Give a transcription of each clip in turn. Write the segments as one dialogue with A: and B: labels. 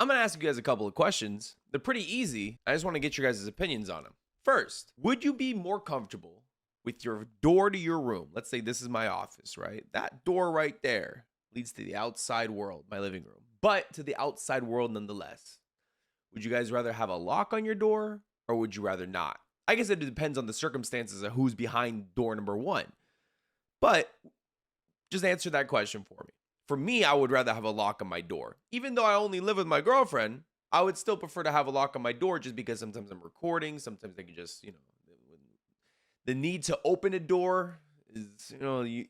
A: I'm going to ask you guys a couple of questions. They're pretty easy. I just want to get your guys' opinions on them. First, would you be more comfortable with your door to your room? Let's say this is my office, right? That door right there leads to the outside world, my living room, but to the outside world nonetheless. Would you guys rather have a lock on your door or would you rather not? I guess it depends on the circumstances of who's behind door number one. But just answer that question for me. For me, I would rather have a lock on my door. Even though I only live with my girlfriend, I would still prefer to have a lock on my door just because sometimes I'm recording. Sometimes I can just, the need to open a door is,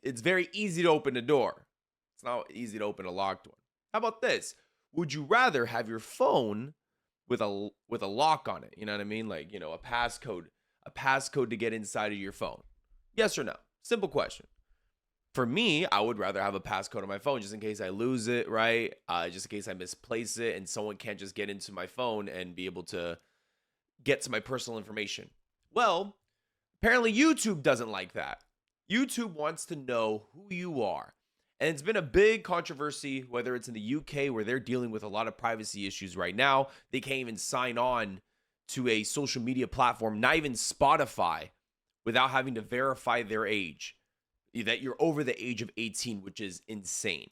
A: it's very easy to open a door. It's not easy to open a locked one. How about this? Would you rather have your phone with a lock on it? You know what I mean? Like, a passcode to get inside of your phone. Yes or no? Simple question. For me, I would rather have a passcode on my phone just in case I lose it, right? Just in case I misplace it and someone can't just get into my phone and be able to get to my personal information. Well, apparently YouTube doesn't like that. YouTube wants to know who you are. And it's been a big controversy, whether it's in the UK where they're dealing with a lot of privacy issues right now. They can't even sign on to a social media platform, not even Spotify, without having to verify their age, that you're over the age of 18, which is insane.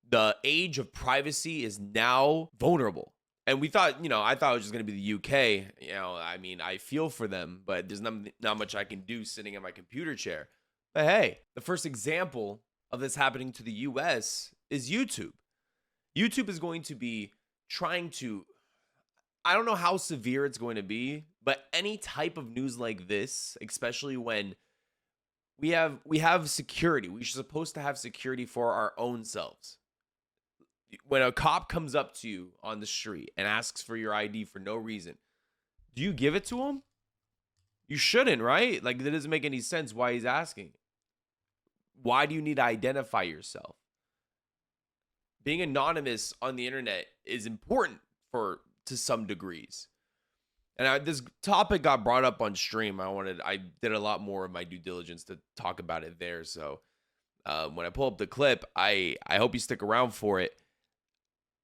A: The age of privacy is now vulnerable. And we thought, I thought it was just going to be the UK. I feel for them, but there's not much I can do sitting in my computer chair. But hey, the first example of this happening to the US is YouTube. YouTube is going to be trying to, I don't know how severe it's going to be, but any type of news like this, especially when we have security. We're supposed to have security for our own selves. When a cop comes up to you on the street and asks for your ID for no reason, do you give it to him? You shouldn't, right? Like, that doesn't make any sense why he's asking. Why do you need to identify yourself? Being anonymous on the internet is important to some degrees. And this topic got brought up on stream. I did a lot more of my due diligence to talk about it there. So when I pull up the clip, I hope you stick around for it.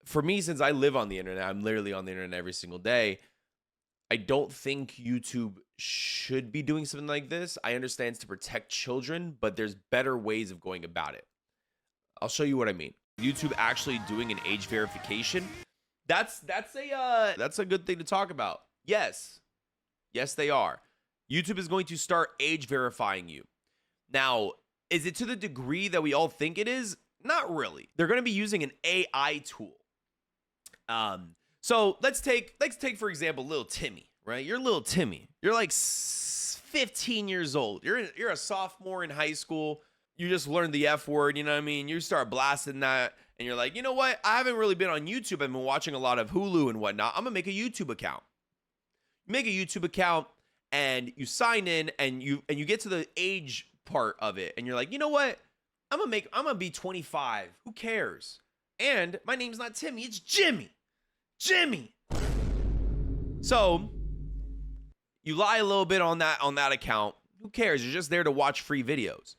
A: For me, since I live on the internet, I'm literally on the internet every single day. I don't think YouTube should be doing something like this. I understand it's to protect children, but there's better ways of going about it. I'll show you what I mean. YouTube actually doing an age verification. That's a good thing to talk about. Yes, they are. YouTube is going to start age verifying you. Now, is it to the degree that we all think it is? Not really. They're going to be using an AI tool. So let's take for example, little Timmy, right? You're little Timmy. You're like 15 years old. You're a sophomore in high school. You just learned the F word, you know what I mean? You start blasting that and you're like, you know what? I haven't really been on YouTube. I've been watching a lot of Hulu and whatnot. I'm gonna make a YouTube account. You make a YouTube account and you sign in and you get to the age part of it and you're like, you know what? I'm gonna be 25. Who cares? And my name's not Timmy, it's Jimmy. So you lie a little bit on that account. Who cares? You're just there to watch free videos.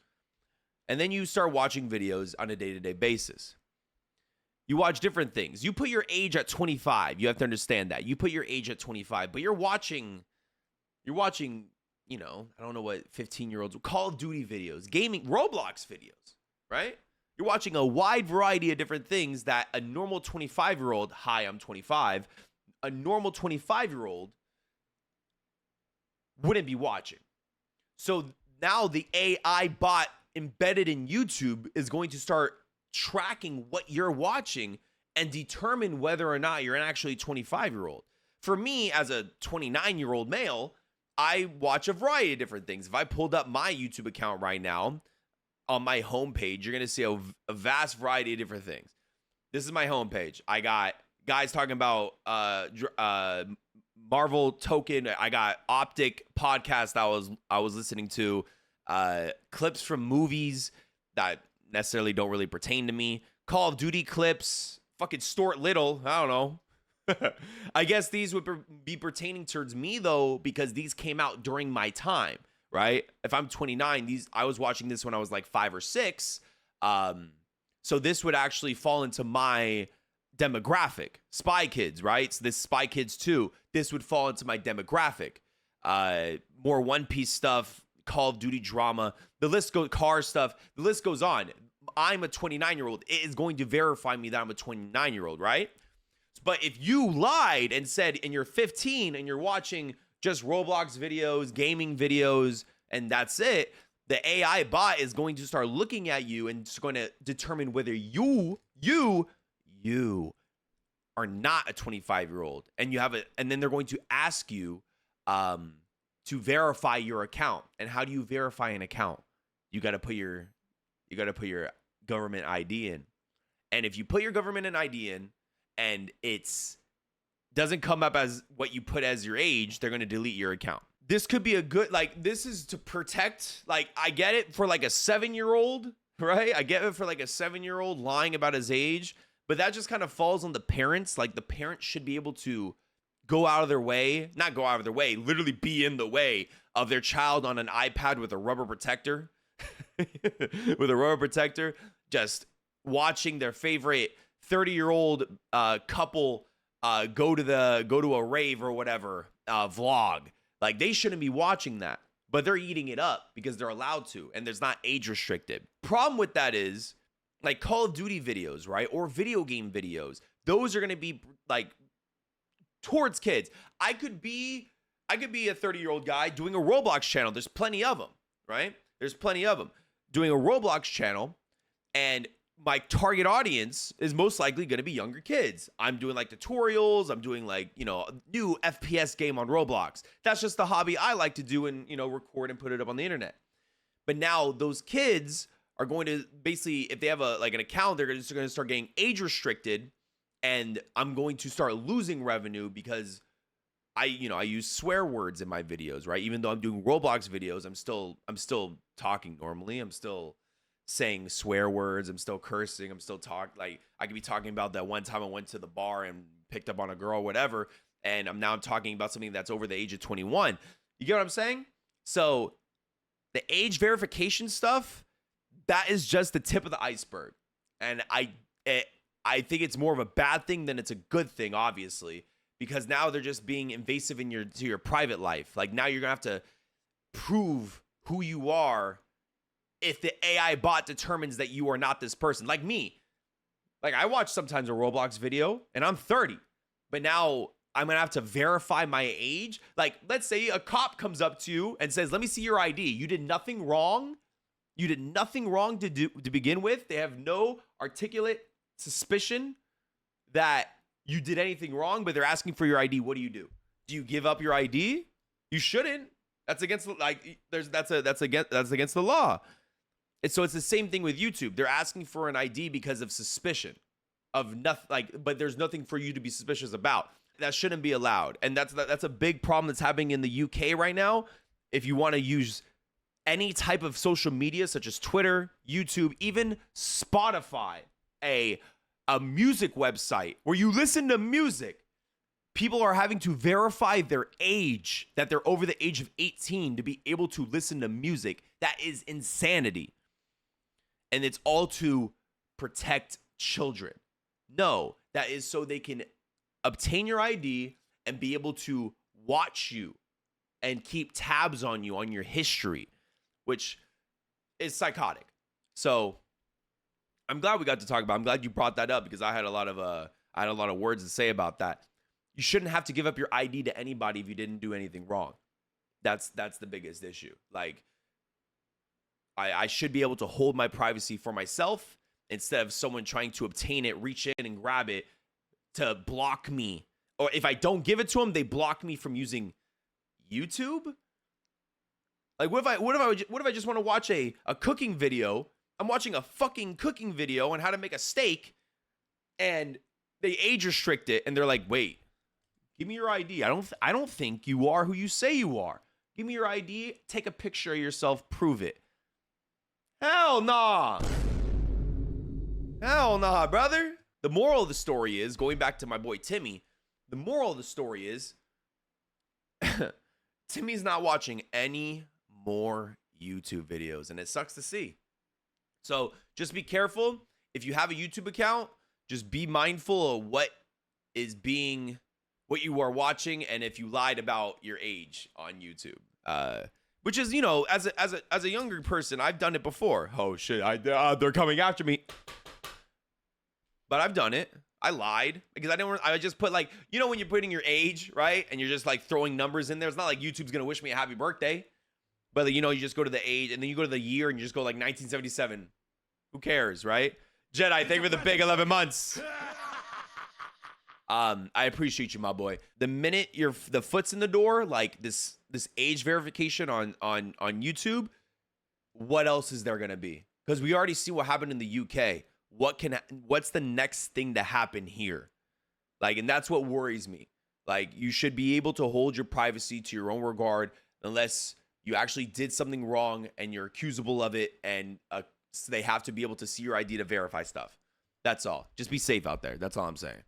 A: And then you start watching videos on a day-to-day basis. You watch different things. You put your age at 25. You have to understand that. You put your age at 25, but you're watching, I don't know what 15-year-olds, Call of Duty videos, gaming, Roblox videos, right? You're watching a wide variety of different things that a normal 25-year-old, hi, I'm 25, a normal 25-year-old wouldn't be watching. So now the AI bot embedded in YouTube is going to start tracking what you're watching and determine whether or not you're an actually 25-year-old. For me, as a 29-year-old male, I watch a variety of different things. If I pulled up my YouTube account right now, on my homepage, you're going to see a vast variety of different things. This is my homepage. I got guys talking about Marvel Token. I got Optic podcast that I was listening to, clips from movies that necessarily don't really pertain to me, Call of Duty clips, fucking Stuart Little, I don't know. I guess these would be pertaining towards me though, because these came out during my time. Right? If I'm 29, I was watching this when I was like 5 or 6. So this would actually fall into my demographic. Spy Kids, right? So this Spy Kids 2, this would fall into my demographic. More One Piece stuff, Call of Duty drama, the list goes, car stuff, the list goes on. I'm a 29-year-old. It is going to verify me that I'm a 29-year-old, right? But if you lied and said, and you're 15 and you're watching just Roblox videos, gaming videos, and that's it, the AI bot is going to start looking at you and it's going to determine whether you are not a 25-year-old, and you have a, and then they're going to ask you to verify your account. And how do you verify an account? You got to put your government ID in. And if you put your government ID in and it's doesn't come up as what you put as your age, they're going to delete your account. This could be a good, like, this is to protect, like, I get it for like a 7-year-old, right? I get it for like a 7-year-old lying about his age, but that just kind of falls on the parents. Like, the parents should be able to go out of their way, not go out of their way, literally be in the way of their child on an iPad with a rubber protector, just watching their favorite 30-year-old couple go to a rave or whatever, vlog. Like, they shouldn't be watching that, but they're eating it up because they're allowed to, and there's not age restricted. Problem with that is, like, Call of Duty videos, right? Or video game videos. Those are going to be like towards kids. I could be a 30-year-old guy doing a Roblox channel. There's plenty of them, right? There's plenty of them doing a Roblox channel, and my target audience is most likely going to be younger kids. I'm doing like tutorials. I'm doing like, you know, a new FPS game on Roblox. That's just the hobby I like to do and, you know, record and put it up on the internet. But now those kids are going to basically, if they have a like an account, they're just going to start getting age restricted, and I'm going to start losing revenue because I use swear words in my videos, right? Even though I'm doing Roblox videos, I'm still talking normally. I'm still saying swear words. I'm still cursing. I'm still like, I could be talking about that one time I went to the bar and picked up on a girl, whatever. And I'm now talking about something that's over the age of 21. You get what I'm saying? So the age verification stuff, that is just the tip of the iceberg. And I think it's more of a bad thing than it's a good thing, obviously, because now they're just being invasive in your private life. Like, now you're gonna have to prove who you are if the AI bot determines that you are not this person. Like me. Like, I watch sometimes a Roblox video and I'm 30, but now I'm gonna have to verify my age. Like, let's say a cop comes up to you and says, "Let me see your ID. You did nothing wrong. You did nothing wrong to begin with." They have no articulate suspicion that you did anything wrong, but they're asking for your ID. What do? Do you give up your ID? You shouldn't. That's against that's against the law. And so it's the same thing with YouTube. They're asking for an ID because of suspicion of nothing, like, but there's nothing for you to be suspicious about. That shouldn't be allowed. And that's a big problem that's happening in the UK right now. If you want to use any type of social media such as Twitter, YouTube, even Spotify, a music website where you listen to music, people are having to verify their age, that they're over the age of 18 to be able to listen to music. That is insanity. And it's all to protect children. No, that is so they can obtain your ID and be able to watch you and keep tabs on you, on your history, which is psychotic. So I'm glad we got to talk about it. I'm glad you brought that up because I had a lot of words to say about that. You shouldn't have to give up your ID to anybody if you didn't do anything wrong. That's the biggest issue. Like, I should be able to hold my privacy for myself instead of someone trying to obtain it, reach in and grab it to block me. Or if I don't give it to them, they block me from using YouTube. Like, what if I just want to watch a cooking video? I'm watching a fucking cooking video on how to make a steak, and they age restrict it, and they're like, "Wait, give me your ID. I don't think you are who you say you are. Give me your ID. Take a picture of yourself. Prove it." Hell nah. Hell nah, brother. The moral of the story is, going back to my boy Timmy, the moral of the story is Timmy's not watching any more YouTube videos, and it sucks to see. So just be careful. If you have a YouTube account, Just be mindful of what you are watching, and if you lied about your age on YouTube. Which is, as a younger person, I've done it before. Oh shit, they're coming after me. But I've done it. I lied because I just put when you're putting your age, right? And you're just like throwing numbers in there. It's not like YouTube's going to wish me a happy birthday. But you just go to the age and then you go to the year and you just go like 1977. Who cares, right? Jedi, thank you for the big 11 months. I appreciate you, my boy. The minute the foot's in the door, like this age verification on YouTube, what else is there going to be? Because we already see what happened in the UK. What's the next thing to happen here? And that's what worries me. You should be able to hold your privacy to your own regard unless you actually did something wrong and you're accusable of it, and so they have to be able to see your ID to verify stuff. That's all. Just be safe out there. That's all I'm saying.